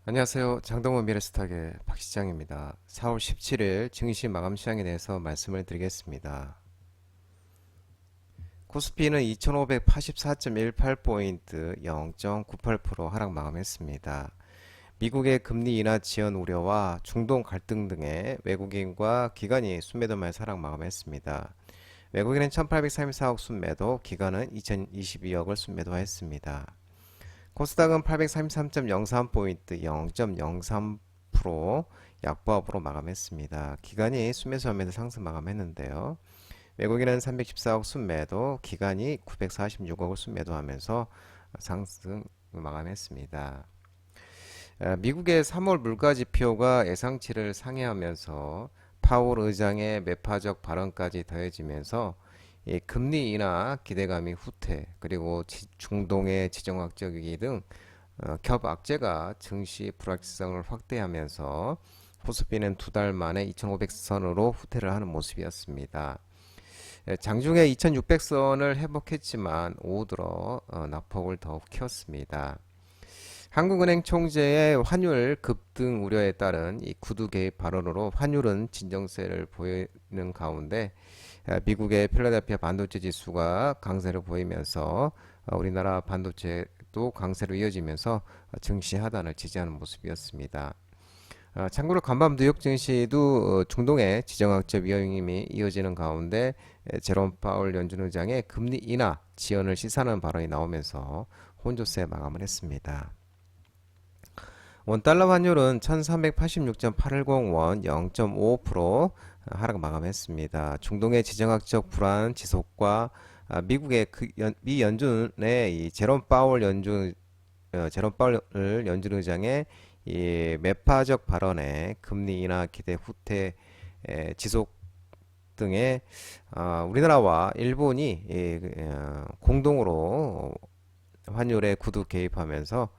안녕하세요. 장동원 미래스탁의 박시장입니다. 4월 17일 증시 마감 시장에 대해서 말씀을 드리겠습니다. 코스피는 2584.18포인트 0.98% 하락 마감했습니다. 미국의 금리 인하 지연 우려와 중동 갈등 등의 외국인과 기관이 순매도만 하락 마감했습니다. 외국인은 1834억 순매도, 기관은 2022억을 순매도했습니다. 코스닥은 833.03포인트 0.03% 약보합으로 마감했습니다. 기간이 순매수하면서 상승 마감했는데요. 외국인은 314억 순매도, 기간이 946억을 순매도하면서 상승 마감했습니다. 미국의 3월 물가지표가 예상치를 상회하면서 파월 의장의 매파적 발언까지 더해지면서 이 금리 인하 기대감이 후퇴, 그리고 중동의 지정학적 위기 등 겹악재가 증시 불확실성을 확대하면서 코스피는 두 달 만에 2500선으로 후퇴를 하는 모습이었습니다. 장중에 2600선을 회복했지만 오후 들어 낙폭을 더욱 키웠습니다. 한국은행 총재의 환율 급등 우려에 따른 이 구두 개입 발언으로 환율은 진정세를 보이는 가운데 미국의 필라델피아 반도체 지수가 강세를 보이면서 우리나라 반도체도 강세로 이어지면서 증시 하단을 지지하는 모습이었습니다. 참고로 간밤 뉴욕 증시도 중동의 지정학적 위험이 이어지는 가운데 제롬 파월 연준 의장의 금리 인하 지연을 시사하는 발언이 나오면서 혼조세 마감을 했습니다. 원달러 환율은 1386.810원 0.55% 하락 마감했습니다. 중동의 지정학적 불안 지속과 미국의 미 연준의 이 제롬 파월 연준 의장의 이 매파적 발언에 금리 인하 기대 후퇴 지속 등의 우리나라와 일본이 공동으로 환율에 구두 개입하면서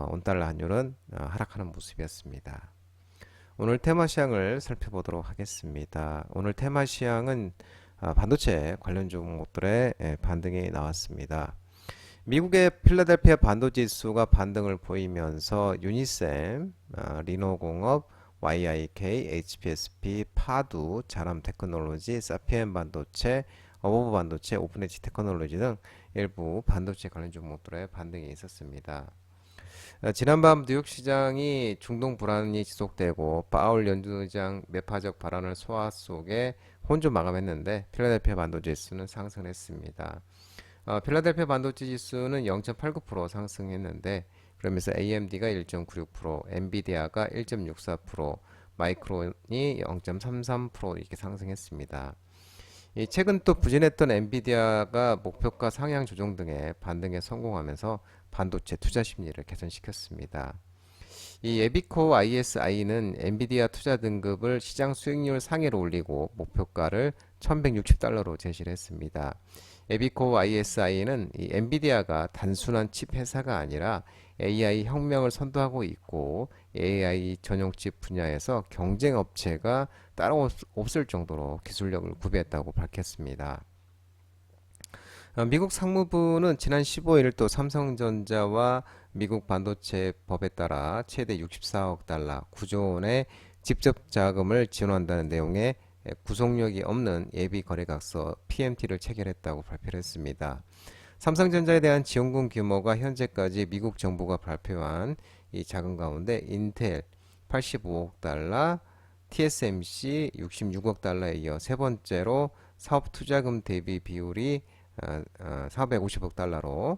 원달러 환율은 하락하는 모습이었습니다. 오늘 테마 시황을 살펴보도록 하겠습니다. 오늘 테마 시황은 반도체 관련 종목들의 반등이 나왔습니다. 미국의 필라델피아 반도체 지수가 반등을 보이면서 유니셈, 리노공업, YIK, HPSP, 파두, 자람 테크놀로지, 사피엔 반도체, 어버브 반도체, 오픈엣지 테크놀로지 등 일부 반도체 관련 종목들의 반등이 있었습니다. 지난밤 뉴욕 시장이 중동 불안이 지속되고 파월 연준 의장 매파적 발언을 소화 속에 혼조 마감했는데 필라델피아 반도체 지수는 상승했습니다. 필라델피아 반도체 지수는 0.89% 상승했는데 그러면서 AMD가 1.96%, 엔비디아가 1.64%, 마이크론이 0.33% 이렇게 상승했습니다. 최근 또 부진했던 엔비디아가 목표가 상향 조정 등의 반등에 성공하면서 반도체 투자 심리를 개선시켰습니다. 이 에비코 ISI는 엔비디아 투자 등급을 시장 수익률 상위로 올리고 목표가를 1160달러로 제시를 했습니다. 에비코 ISI는 이 엔비디아가 단순한 칩 회사가 아니라 AI 혁명을 선도하고 있고 AI 전용 칩 분야에서 경쟁 업체가 따로 없을 정도로 기술력을 구비했다고 밝혔습니다. 미국 상무부는 지난 15일 또 삼성전자와 미국 반도체 법에 따라 최대 64억 달러 9조 원의 직접 자금을 지원한다는 내용의 구속력이 없는 예비 거래각서 PMT를 체결했다고 발표를 했습니다. 삼성전자에 대한 지원금 규모가 현재까지 미국 정부가 발표한 이 자금 가운데 인텔 85억 달러, TSMC 66억 달러에 이어 세 번째로 사업 투자금 대비 비율이 450억 달러로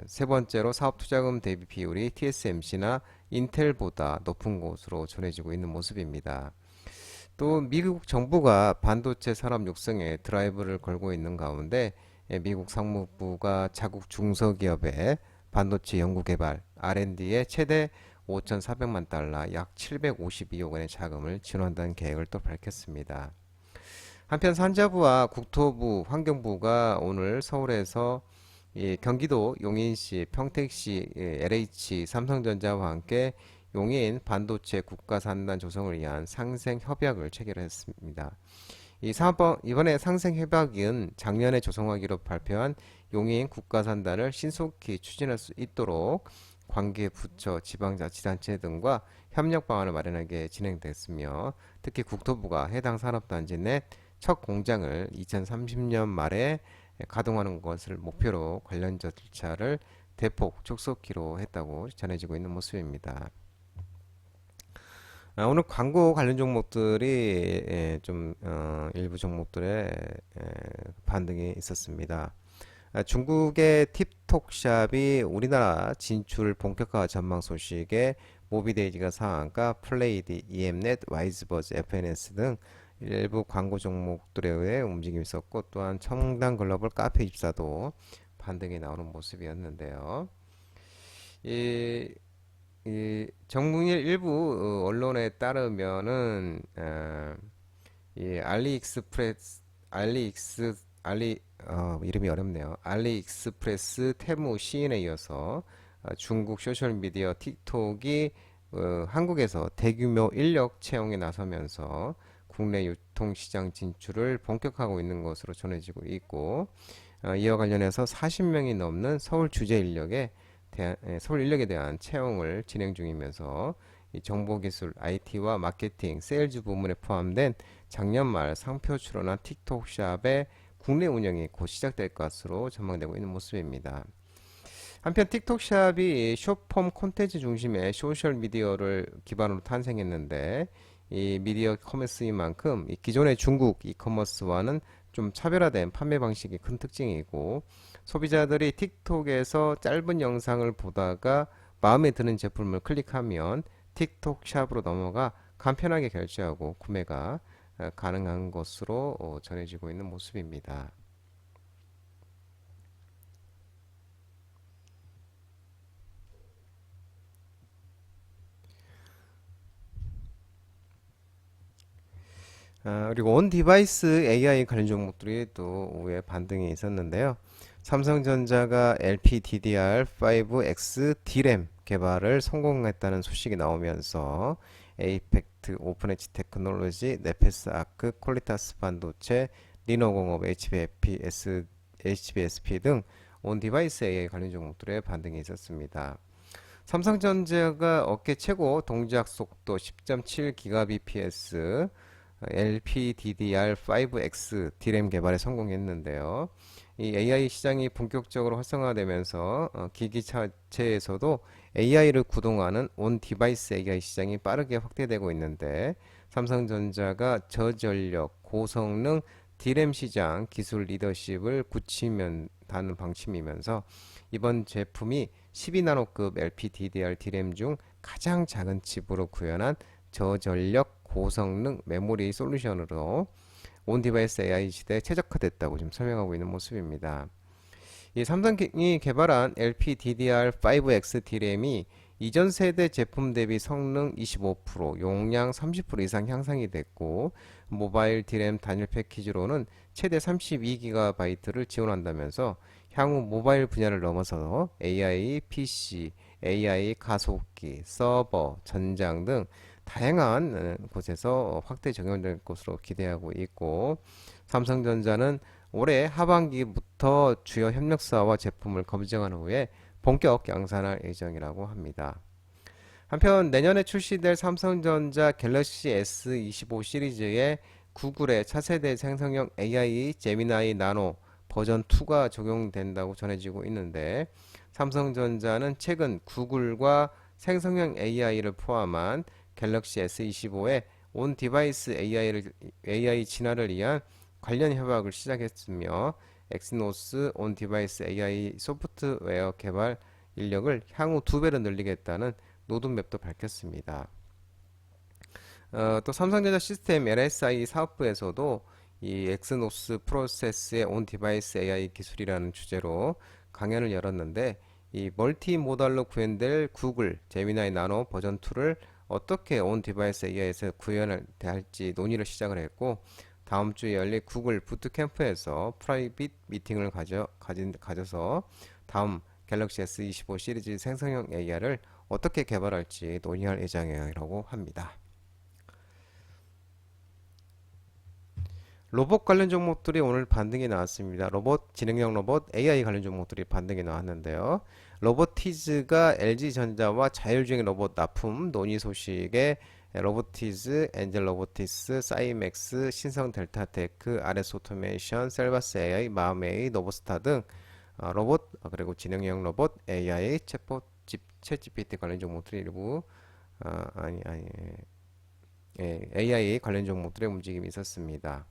세 번째로 사업 투자금 대비 비율이 TSMC나 인텔보다 높은 것으로 전해지고 있는 모습입니다. 또 미국 정부가 반도체 산업 육성에 드라이브를 걸고 있는 가운데 미국 상무부가 자국 중소기업의 반도체 연구개발 R&D에 최대 5,400만 달러 약 752억 원의 자금을 지원한다는 계획을 또 밝혔습니다. 한편 산자부와 국토부, 환경부가 오늘 서울에서 경기도 용인시, 평택시, LH, 삼성전자와 함께 용인 반도체 국가산단 조성을 위한 상생 협약을 체결했습니다. 이번에 상생 협약은 작년에 조성하기로 발표한 용인 국가산단을 신속히 추진할 수 있도록 관계 부처, 지방자치단체 등과 협력 방안을 마련하게 진행됐으며 특히 국토부가 해당 산업단지 내 첫 공장을 2030년 말에 가동하는 것을 목표로 관련 절차를 대폭 축소키로 했다고 전해지고 있는 모습입니다. 오늘 광고 관련 종목들이 일부 종목들의 반등이 있었습니다. 중국의 틱톡샵이 우리나라 진출 본격화 전망 소식에 모비데이지가 상한가, 플레이디, EM넷, 와이즈버즈, FNS 등 일부 광고 종목들에 의해 움직임이 있었고 또한 청담 글로벌 카페24도 반등이 나오는 모습이었는데요. 이, 이 정부일 일부 언론에 따르면은 이 알리익스프레스 알리익스 알리 이름이 어렵네요. 알리익스프레스 테무 시인에 이어서 중국 소셜미디어 틱톡이 한국에서 대규모 인력 채용에 나서면서 국내 유통시장 진출을 본격화하고 있는 것으로 전해지고 있고 이와 관련해서 40명이 넘는 서울 인력에 대한 채용을 진행 중이면서 이 정보기술, IT와 마케팅, 세일즈 부문에 포함된 작년 말 상표 출원한 틱톡샵의 국내 운영이 곧 시작될 것으로 전망되고 있는 모습입니다. 한편 틱톡샵이 숏폼 콘텐츠 중심의 소셜 미디어를 기반으로 탄생했는데 이 미디어 커머스인 만큼 이 기존의 중국 이커머스와는 좀 차별화된 판매 방식이 큰 특징이고 소비자들이 틱톡에서 짧은 영상을 보다가 마음에 드는 제품을 클릭하면 틱톡 샵으로 넘어가 간편하게 결제하고 구매가 가능한 것으로 전해지고 있는 모습입니다. 그리고 온 디바이스 AI 관련 종목들이 또 오후에 반등이 있었는데요. 삼성전자가 LPDDR5X D램 개발을 성공했다는 소식이 나오면서 에이펙트, 오픈엣지 테크놀로지, 네페스 아크, 퀄리타스 반도체, 리노공업, HBSP 등 온 디바이스 AI 관련 종목들의 반등이 있었습니다. 삼성전자가 업계 최고 동작 속도 10.7GBps LPDDR5X D램 개발에 성공했는데요. 이 AI 시장이 본격적으로 활성화되면서 기기 자체에서도 AI를 구동하는 온 디바이스 AI 시장이 빠르게 확대되고 있는데 삼성전자가 저전력, 고성능 D램 시장 기술 리더십을 굳히다는 방침이면서 이번 제품이 12나노급 LPDDR D램 중 가장 작은 칩으로 구현한 저전력 고성능 메모리 솔루션으로 온 디바이스 AI 시대에 최적화됐다고 지금 설명하고 있는 모습입니다. 이 삼성이 개발한 LPDDR5X D램이 이전 세대 제품 대비 성능 25%, 용량 30% 이상 향상이 됐고 모바일 D램 단일 패키지로는 최대 32GB를 지원한다면서 향후 모바일 분야를 넘어서 AI PC, AI 가속기, 서버, 전장 등 다양한 곳에서 확대 적용될 것으로 기대하고 있고 삼성전자는 올해 하반기부터 주요 협력사와 제품을 검증한 후에 본격 양산할 예정이라고 합니다. 한편 내년에 출시될 삼성전자 갤럭시 S25 시리즈에 구글의 차세대 생성형 AI 제미나이 나노 버전 2가 적용된다고 전해지고 있는데 삼성전자는 최근 구글과 생성형 AI를 포함한 갤럭시 S25에 온 디바이스 AI 진화를 위한 관련 협약을 시작했으며 엑시노스 온 디바이스 AI 소프트웨어 개발 인력을 향후 2배로 늘리겠다는 로드맵도 밝혔습니다. 또 삼성전자 시스템 LSI 사업부에서도 이 엑스노스 프로세스의 온 디바이스 AI 기술이라는 주제로 강연을 열었는데 이 멀티 모달로 구현될 구글 제미나이 나노 버전 2를 어떻게 온 디바이스 AI에서 구현을 할지 논의를 시작을 했고 다음 주에 열릴 구글 부트캠프에서 프라이빗 미팅을 가져서 다음 갤럭시 S25 시리즈 생성형 AI를 어떻게 개발할지 논의할 예정이라고 합니다. 로봇 관련 종목들이 오늘 반등이 나왔습니다. 로봇, 지능형 로봇, AI 관련 종목들이 반등이 나왔는데요. 로보티즈가 LG전자와 자율주행 로봇 납품 논의 소식에 로보티즈, 엔젤 로보티스, 사이맥스, 신성 델타테크, RS 오토메이션, 셀바스 AI, 마음 AI, 노보스타 등 로봇 그리고 지능형 로봇, AI, 챗 GPT 관련 종목들이 일부 아니 AI 관련 종목들의 움직임이 있었습니다.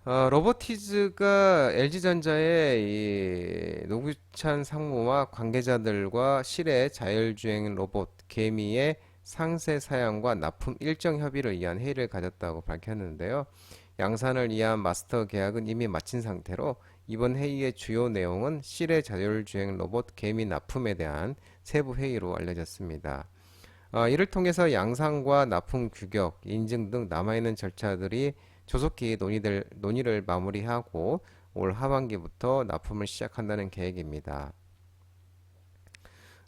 로보티즈가 LG전자의 이 노구찬 상무와 관계자들과 실외 자율주행 로봇 개미의 상세 사양과 납품 일정 협의를 위한 회의를 가졌다고 밝혔는데요. 양산을 위한 마스터 계약은 이미 마친 상태로 이번 회의의 주요 내용은 실외 자율주행 로봇 개미 납품에 대한 세부 회의로 알려졌습니다. 이를 통해서 양산과 납품 규격, 인증 등 남아있는 절차들이 조속히 논의를 마무리하고 올 하반기부터 납품을 시작한다는 계획입니다.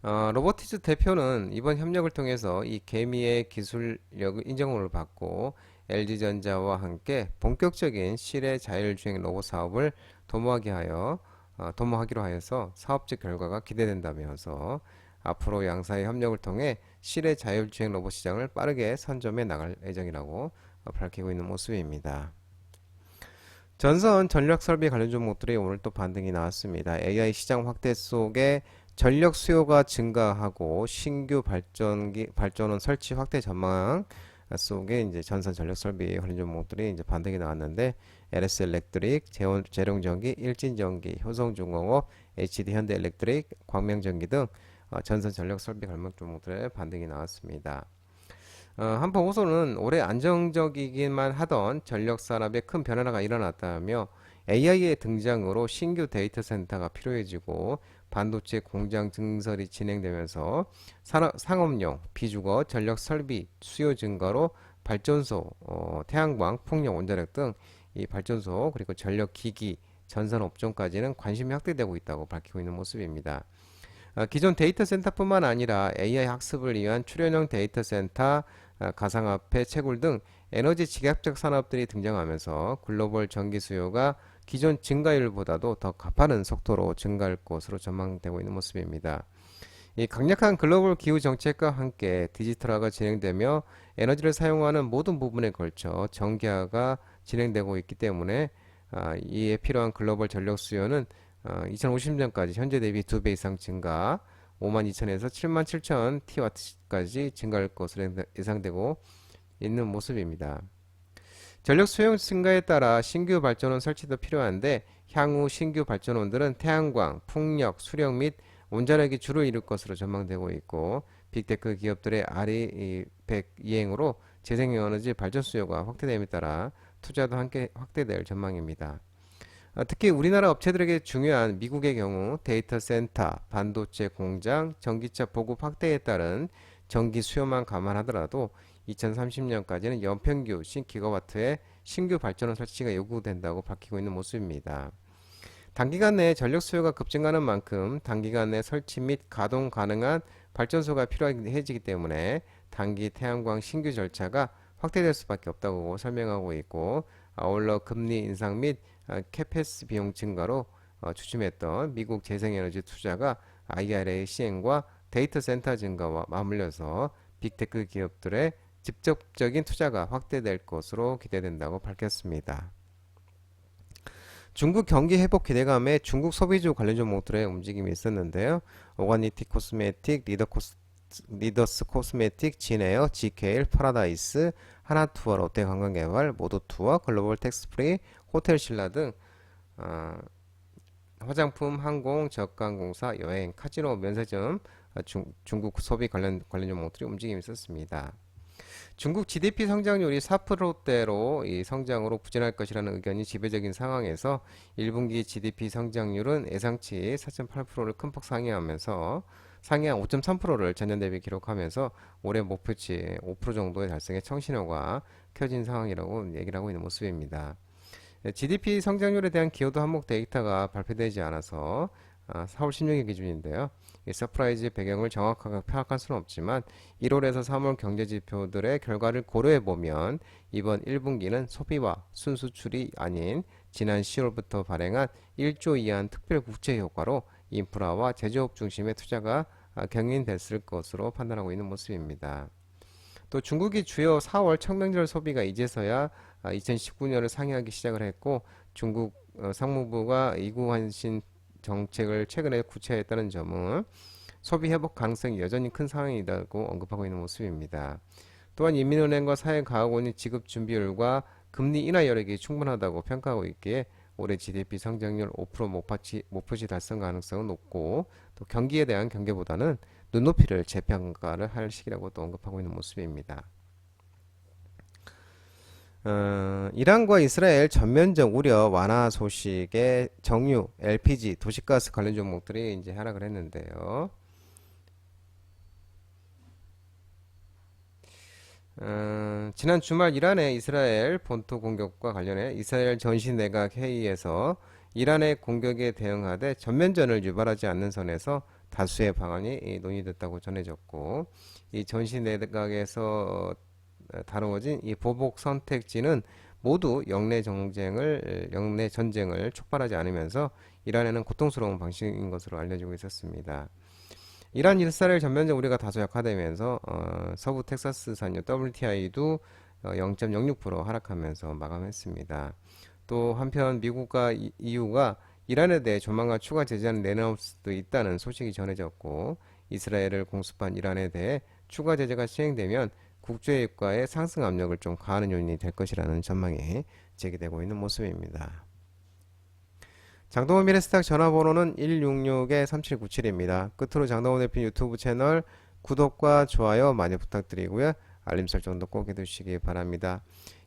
로보티즈 대표는 이번 협력을 통해서 이 개미의 기술력 인정을 받고 LG전자와 함께 본격적인 실외 자율주행 로봇 사업을 도모하기로 하여서 사업적 결과가 기대된다면서 앞으로 양사의 협력을 통해 실외 자율주행 로봇 시장을 빠르게 선점해 나갈 예정이라고 밝히고 있는 모습입니다. 전선 전력 설비 관련 종목들이 오늘 또 반등이 나왔습니다. AI 시장 확대 속에 전력 수요가 증가하고 신규 발전원 설치 확대 전망 속에 이제 전선 전력 설비 관련 종목들이 이제 반등이 나왔는데 LS 일렉트릭, 재룡전기, 일진전기, 효성중공업, HD 현대엘렉트릭, 광명전기 등 전선 전력 설비 관련 종목들의 반등이 나왔습니다. 한포호소는 올해 안정적이기만 하던 전력 산업에 큰 변화가 일어났다며 AI의 등장으로 신규 데이터 센터가 필요해지고 반도체 공장 증설이 진행되면서 상업용 비주거 전력 설비 수요 증가로 발전소, 태양광, 풍력, 원자력 등 이 발전소 그리고 전력 기기, 전선 업종까지는 관심이 확대되고 있다고 밝히고 있는 모습입니다. 기존 데이터 센터뿐만 아니라 AI 학습을 위한 출연형 데이터 센터, 가상화폐, 채굴 등 에너지 집약적 산업들이 등장하면서 글로벌 전기 수요가 기존 증가율보다도 더 가파른 속도로 증가할 것으로 전망되고 있는 모습입니다. 이 강력한 글로벌 기후 정책과 함께 디지털화가 진행되며 에너지를 사용하는 모든 부분에 걸쳐 전기화가 진행되고 있기 때문에 이에 필요한 글로벌 전력 수요는 2050년까지 현재 대비 2배 이상 증가, 52,000에서 77,000 TW까지 증가할 것으로 예상되고 있는 모습입니다. 전력 수요 증가에 따라 신규 발전원 설치도 필요한데 향후 신규 발전원들은 태양광, 풍력, 수력 및 원자력이 주를 이룰 것으로 전망되고 있고 빅테크 기업들의 RE100 이행으로 재생에너지 발전 수요가 확대됨에 따라 투자도 함께 확대될 전망입니다. 특히 우리나라 업체들에게 중요한 미국의 경우 데이터 센터, 반도체 공장, 전기차 보급 확대에 따른 전기 수요만 감안하더라도 2030년까지는 연평균 10기가와트의 신규 발전원 설치가 요구된다고 밝히고 있는 모습입니다. 단기간 내에 전력 수요가 급증하는 만큼 단기간 내 설치 및 가동 가능한 발전소가 필요해지기 때문에 단기 태양광 신규 절차가 확대될 수밖에 없다고 설명하고 있고 아울러 금리 인상 및 캐페스 비용 증가로 주춤했던 미국 재생에너지 투자가 IRA 시행과 데이터 센터 증가와 맞물려서 빅테크 기업들의 직접적인 투자가 확대될 것으로 기대된다고 밝혔습니다. 중국 경기 회복 기대감에 중국 소비주 관련 종목들의 움직임이 있었는데요. 오가니티 코스메틱, 리더스 코스메틱, 진에어, GKL, 파라다이스, 하나투어, 롯데관광개발, 모도투어, 글로벌 텍스프리, 호텔신라 등 화장품, 항공, 저가항공사, 여행, 카지노, 면세점, 중국 소비 관련 종목들이 움직임이 있었습니다. 중국 GDP 성장률이 4%대로 이 성장으로 부진할 것이라는 의견이 지배적인 상황에서 1분기 GDP 성장률은 예상치 4.8%를 큰 폭 상회한 5.3%를 전년 대비 기록하면서 올해 목표치 5% 정도의 달성에 청신호가 켜진 상황이라고 얘기를 하고 있는 모습입니다. GDP 성장률에 대한 기여도 항목 데이터가 발표되지 않아서 4월 16일 기준인데요. 이 서프라이즈 배경을 정확하게 파악할 수는 없지만 1월에서 3월 경제지표들의 결과를 고려해 보면 이번 1분기는 소비와 순수출이 아닌 지난 10월부터 발행한 1조 이한 특별 국채 효과로 인프라와 제조업 중심의 투자가 경인됐을 것으로 판단하고 있는 모습입니다. 또 중국이 주요 4월 청명절 소비가 이제서야 2019년을 상회하기 시작을 했고 중국 상무부가 이구환신 정책을 최근에 구체화했다는 점은 소비 회복 가능성이 여전히 큰 상황이라고 언급하고 있는 모습입니다. 또한 인민은행과 사회과학원이 지급 준비율과 금리 인하 여력이 충분하다고 평가하고 있기에 올해 GDP 성장률 5% 목표치 달성 가능성은 높고 또 경기에 대한 경계보다는 눈높이를 재평가를 할 시기라고 또 언급하고 있는 모습입니다. 이란과 이스라엘 전면적 우려 완화 소식에 정유, LPG, 도시가스 관련 종목들이 이제 하락을 했는데요. 지난 주말 이란의 이스라엘 본토 공격과 관련해 이스라엘 전시 내각 회의에서 이란의 공격에 대응하되 전면전을 유발하지 않는 선에서 다수의 방안이 논의됐다고 전해졌고 이 전시 내각에서 다루어진 이 보복 선택지는 모두 영내 전쟁을 촉발하지 않으면서 이란에는 고통스러운 방식인 것으로 알려지고 있었습니다. 이란 이스라엘 전면적 우려가 다소 약화되면서 서부 텍사스 산유 WTI도 0.06% 하락하면서 마감했습니다. 또 한편 미국과 EU가 이란에 대해 조만간 추가 제재를 내놓을 수도 있다는 소식이 전해졌고 이스라엘을 공습한 이란에 대해 추가 제재가 시행되면 국제유가의 상승 압력을 좀 가하는 요인이 될 것이라는 전망이 제기되고 있는 모습입니다. 장동원 미래스탁 전화번호는 166-3797입니다. 끝으로 장동원 대표 유튜브 채널 구독과 좋아요 많이 부탁드리고요. 알림 설정도 꼭 해두시기 바랍니다.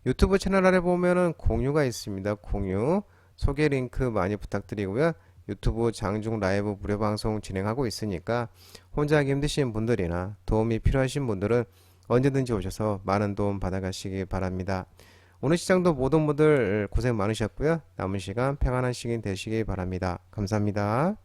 유튜브 채널 아래 보면은 공유가 있습니다. 공유 소개 링크 많이 부탁드리고요. 유튜브 장중 라이브 무료 방송 진행하고 있으니까 혼자 하기 힘드신 분들이나 도움이 필요하신 분들은 언제든지 오셔서 많은 도움 받아가시기 바랍니다. 오늘 시장도 모든 분들 고생 많으셨고요. 남은 시간 평안한 시간 되시기 바랍니다. 감사합니다.